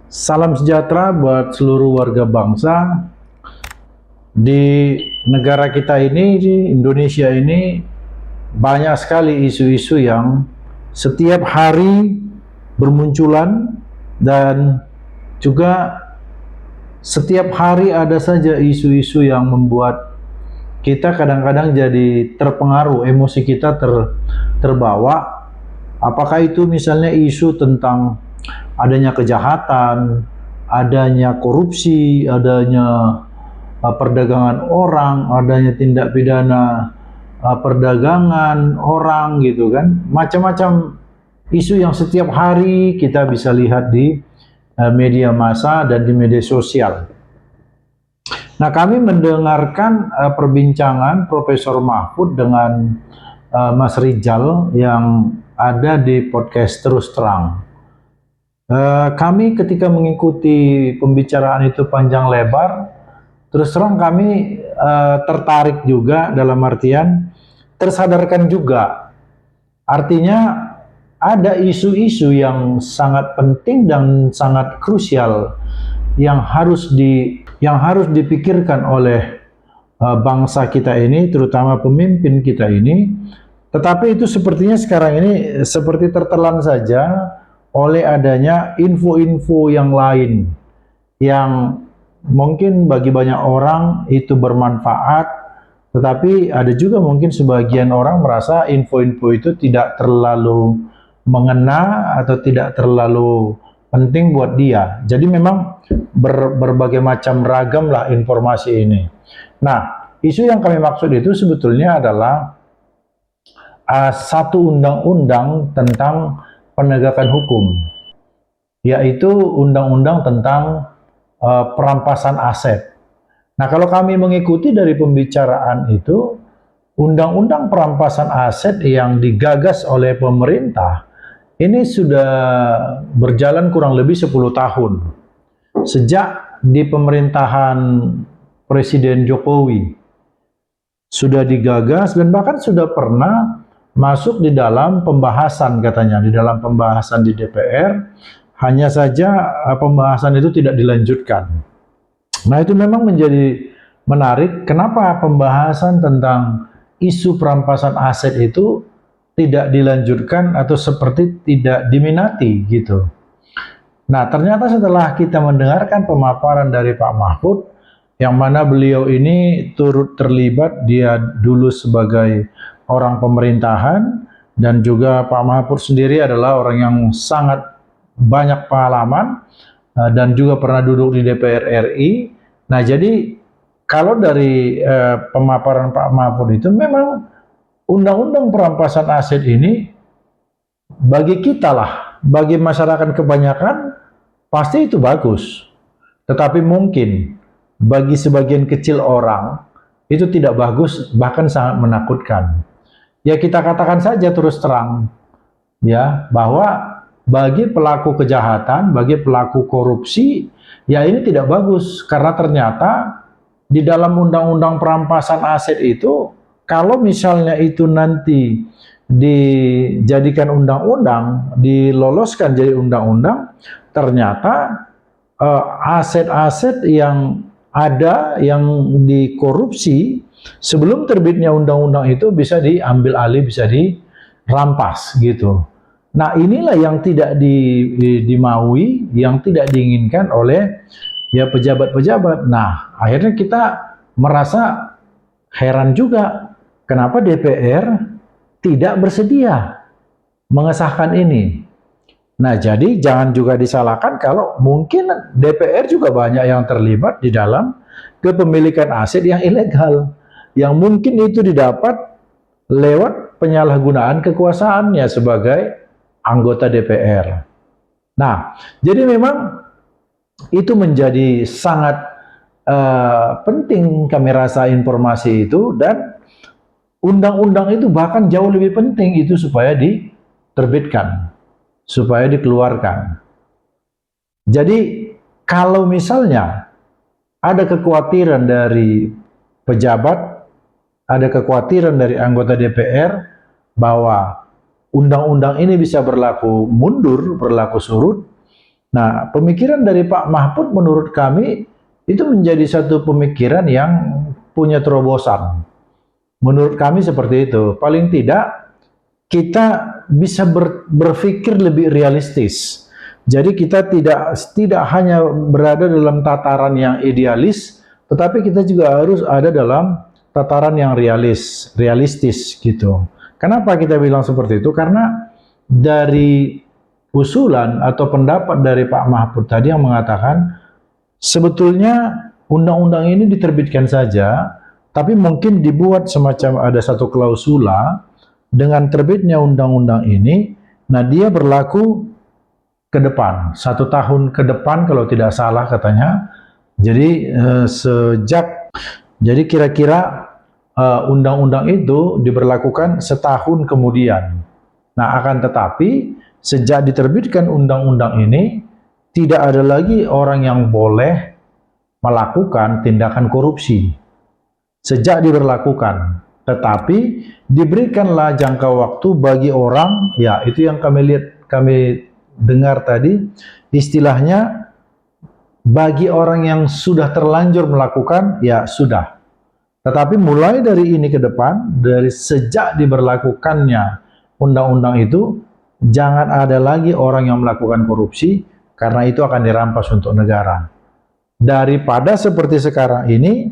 Salam sejahtera buat seluruh warga bangsa. Di negara kita ini, di Indonesia ini, banyak sekali isu-isu yang setiap hari bermunculan, dan juga setiap hari ada saja isu-isu yang membuat kita kadang-kadang jadi terpengaruh, emosi kita terbawa. Apakah itu misalnya isu tentang adanya kejahatan, adanya korupsi, adanya perdagangan orang, adanya tindak pidana perdagangan orang gitu kan. Macam-macam isu yang setiap hari kita bisa lihat di media massa dan di media sosial. Nah, kami mendengarkan perbincangan Profesor Mahfud dengan Mas Rizal yang ada di podcast Terus Terang. Kami ketika mengikuti pembicaraan itu panjang lebar, terus terang kami tertarik juga, dalam artian tersadarkan juga. Artinya ada isu-isu yang sangat penting dan sangat krusial yang harus dipikirkan oleh bangsa kita ini, terutama pemimpin kita ini. Tetapi itu sepertinya sekarang ini seperti tertelan saja oleh adanya info-info yang lain yang mungkin bagi banyak orang itu bermanfaat, tetapi ada juga mungkin sebagian orang merasa info-info itu tidak terlalu mengena atau tidak terlalu penting buat dia. Jadi memang berbagai macam ragam lah informasi ini. Nah, isu yang kami maksud itu sebetulnya adalah satu undang-undang tentang penegakan hukum, yaitu undang-undang tentang perampasan aset. Nah, kalau kami mengikuti dari pembicaraan itu, undang-undang perampasan aset yang digagas oleh pemerintah ini sudah berjalan kurang lebih 10 tahun. Sejak di pemerintahan Presiden Jokowi sudah digagas dan bahkan sudah pernah masuk di dalam pembahasan, katanya di dalam pembahasan di DPR. Hanya saja pembahasan itu tidak dilanjutkan. Nah, itu memang menjadi menarik kenapa pembahasan tentang isu perampasan aset itu tidak dilanjutkan atau seperti tidak diminati gitu. Nah, ternyata setelah kita mendengarkan pemaparan dari Pak Mahfud, yang mana beliau ini turut terlibat, dia dulu sebagai orang pemerintahan, dan juga Pak Mahfud sendiri adalah orang yang sangat banyak pengalaman dan juga pernah duduk di DPR RI. Nah, jadi kalau dari pemaparan Pak Mahfud itu memang undang-undang perampasan aset ini bagi kita lah, bagi masyarakat kebanyakan pasti itu bagus. Tetapi mungkin bagi sebagian kecil orang itu tidak bagus, bahkan sangat menakutkan. Ya, kita katakan saja terus terang ya, bahwa bagi pelaku kejahatan, bagi pelaku korupsi, ya ini tidak bagus, karena ternyata di dalam undang-undang perampasan aset itu, kalau misalnya itu nanti dijadikan undang-undang, diloloskan jadi undang-undang, ternyata aset-aset yang ada yang dikorupsi sebelum terbitnya undang-undang itu bisa diambil alih, bisa dirampas gitu. Nah, inilah yang tidak dimaui, yang tidak diinginkan oleh ya pejabat-pejabat. Nah, akhirnya kita merasa heran juga kenapa DPR tidak bersedia mengesahkan ini. Nah, jadi jangan juga disalahkan kalau mungkin DPR juga banyak yang terlibat di dalam kepemilikan aset yang ilegal, yang mungkin itu didapat lewat penyalahgunaan kekuasaannya sebagai anggota DPR. Nah, jadi memang itu menjadi sangat penting kami rasa informasi itu, dan undang-undang itu bahkan jauh lebih penting itu supaya diterbitkan, supaya dikeluarkan. Jadi kalau misalnya ada kekhawatiran dari pejabat, ada kekhawatiran dari anggota DPR bahwa undang-undang ini bisa berlaku mundur, berlaku surut, Nah, pemikiran dari Pak Mahfud menurut kami itu menjadi satu pemikiran yang punya terobosan. Menurut kami seperti itu. Paling tidak kita bisa berpikir lebih realistis. Jadi kita tidak hanya berada dalam tataran yang idealis, tetapi kita juga harus ada dalam tataran yang realistis gitu. Kenapa kita bilang seperti itu? Karena dari usulan atau pendapat dari Pak Mahfud tadi yang mengatakan sebetulnya undang-undang ini diterbitkan saja, tapi mungkin dibuat semacam ada satu klausula dengan terbitnya undang-undang ini, nah dia berlaku ke depan, 1 tahun ke depan kalau tidak salah katanya. Jadi jadi kira-kira undang-undang itu diberlakukan setahun kemudian. Nah, akan tetapi sejak diterbitkan undang-undang ini, tidak ada lagi orang yang boleh melakukan tindakan korupsi. Sejak diberlakukan, tetapi diberikanlah jangka waktu bagi orang, ya itu yang kami dengar tadi, istilahnya bagi orang yang sudah terlanjur melakukan, ya sudah. Tetapi mulai dari ini ke depan, dari sejak diberlakukannya undang-undang itu, jangan ada lagi orang yang melakukan korupsi, karena itu akan dirampas untuk negara. Daripada seperti sekarang ini,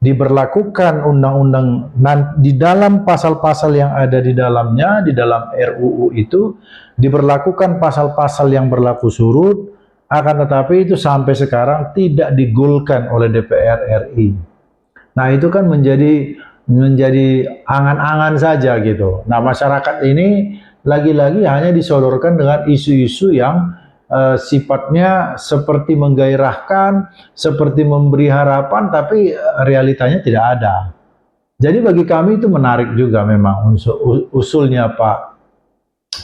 diberlakukan undang-undang di dalam pasal-pasal yang ada di dalamnya, di dalam RUU itu, diberlakukan pasal-pasal yang berlaku surut, akan tetapi itu sampai sekarang tidak digolkan oleh DPR RI. Nah, itu kan menjadi angan-angan saja gitu. Nah, masyarakat ini lagi-lagi hanya disodorkan dengan isu-isu yang sifatnya seperti menggairahkan, seperti memberi harapan, tapi realitanya tidak ada. Jadi bagi kami itu menarik juga memang usulnya Pak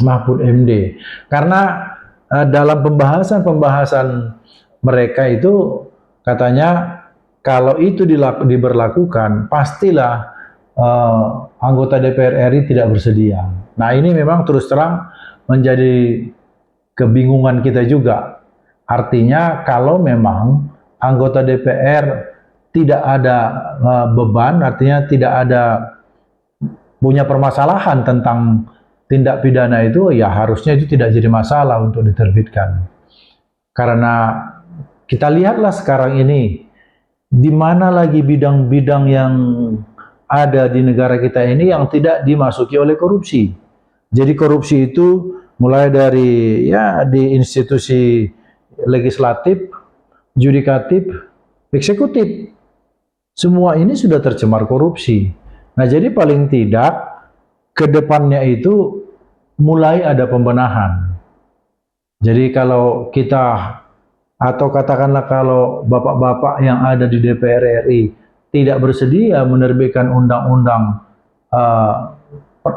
Mahfud MD. Karena dalam pembahasan mereka itu katanya kalau itu diberlakukan, pastilah anggota DPR RI tidak bersedia. Nah, ini memang terus terang menjadi kebingungan kita juga. Artinya kalau memang anggota DPR tidak ada beban, artinya tidak ada punya permasalahan tentang tindak pidana itu, ya harusnya itu tidak jadi masalah untuk diterbitkan. Karena kita lihatlah sekarang ini, di mana lagi bidang-bidang yang ada di negara kita ini yang tidak dimasuki oleh korupsi. Jadi korupsi itu mulai dari ya di institusi legislatif, yudikatif, eksekutif. Semua ini sudah tercemar korupsi. Nah, jadi paling tidak ke depannya itu mulai ada pembenahan. Jadi kalau kita atau katakanlah kalau bapak-bapak yang ada di DPR RI tidak bersedia menerbitkan undang-undang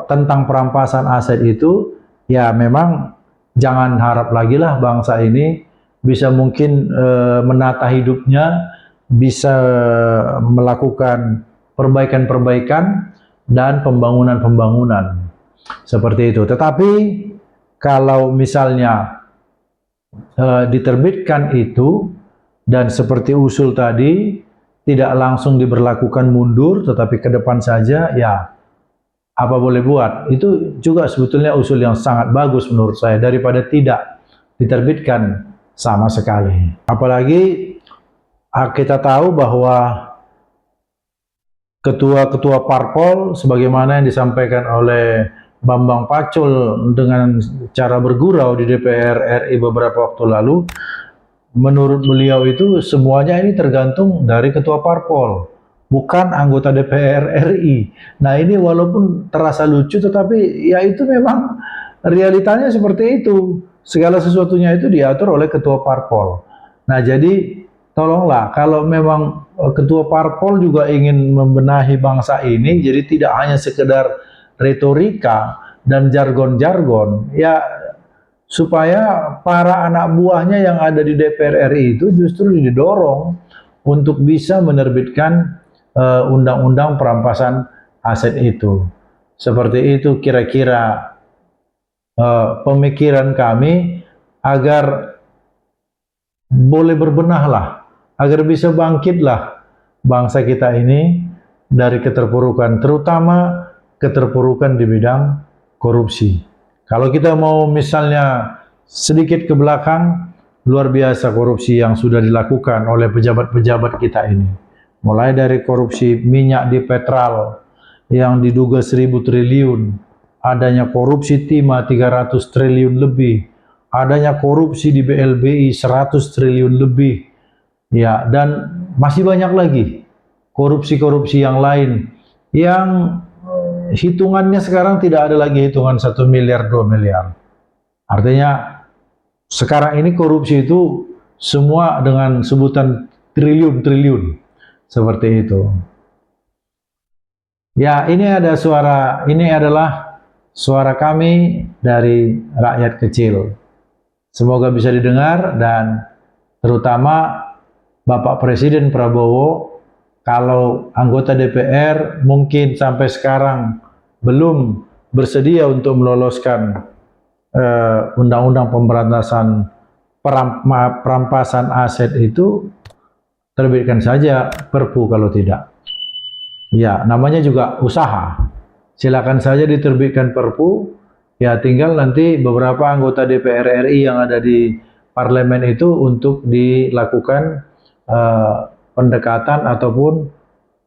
tentang perampasan aset itu, ya memang jangan harap lagi lah bangsa ini bisa mungkin menata hidupnya, bisa melakukan perbaikan-perbaikan dan pembangunan-pembangunan seperti itu. Tetapi kalau misalnya diterbitkan itu dan seperti usul tadi tidak langsung diberlakukan mundur, tetapi ke depan saja, ya apa boleh buat. Itu juga sebetulnya usul yang sangat bagus menurut saya daripada tidak diterbitkan sama sekali. Apalagi kita tahu bahwa ketua-ketua parpol sebagaimana yang disampaikan oleh Bambang Pacul dengan cara bergurau di DPR RI beberapa waktu lalu, menurut beliau itu semuanya ini tergantung dari ketua parpol, bukan anggota DPR RI. Nah, ini walaupun terasa lucu, tetapi ya itu memang realitanya seperti itu. Segala sesuatunya itu diatur oleh ketua parpol. Nah, jadi tolonglah kalau memang ketua parpol juga ingin membenahi bangsa ini, jadi tidak hanya sekedar retorika dan jargon-jargon, ya supaya para anak buahnya yang ada di DPR RI itu justru didorong untuk bisa menerbitkan undang-undang perampasan aset itu. Seperti itu kira-kira pemikiran kami agar boleh berbenahlah, agar bisa bangkitlah bangsa kita ini dari keterpurukan, terutama keterpurukan di bidang korupsi. Kalau kita mau misalnya sedikit ke belakang, luar biasa korupsi yang sudah dilakukan oleh pejabat-pejabat kita ini. Mulai dari korupsi minyak di Petral yang diduga 1.000 triliun, adanya korupsi timah 300 triliun lebih, adanya korupsi di BLBI 100 triliun lebih, ya, dan masih banyak lagi korupsi-korupsi yang lain yang hitungannya sekarang tidak ada lagi hitungan 1 miliar 2 miliar. Artinya sekarang ini korupsi itu semua dengan sebutan triliun-triliun seperti itu. Ya, ini adalah suara kami dari rakyat kecil. Semoga bisa didengar, dan terutama Bapak Presiden Prabowo, kalau anggota DPR mungkin sampai sekarang belum bersedia untuk meloloskan undang-undang pemberantasan perampasan aset itu, terbitkan saja Perpu kalau tidak. Ya, namanya juga usaha. Silakan saja diterbitkan Perpu, ya tinggal nanti beberapa anggota DPR RI yang ada di parlemen itu untuk dilakukan pendekatan ataupun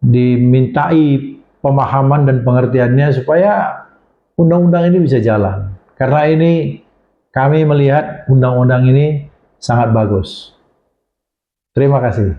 dimintai pemahaman dan pengertiannya supaya undang-undang ini bisa jalan. Karena ini kami melihat undang-undang ini sangat bagus. Terima kasih.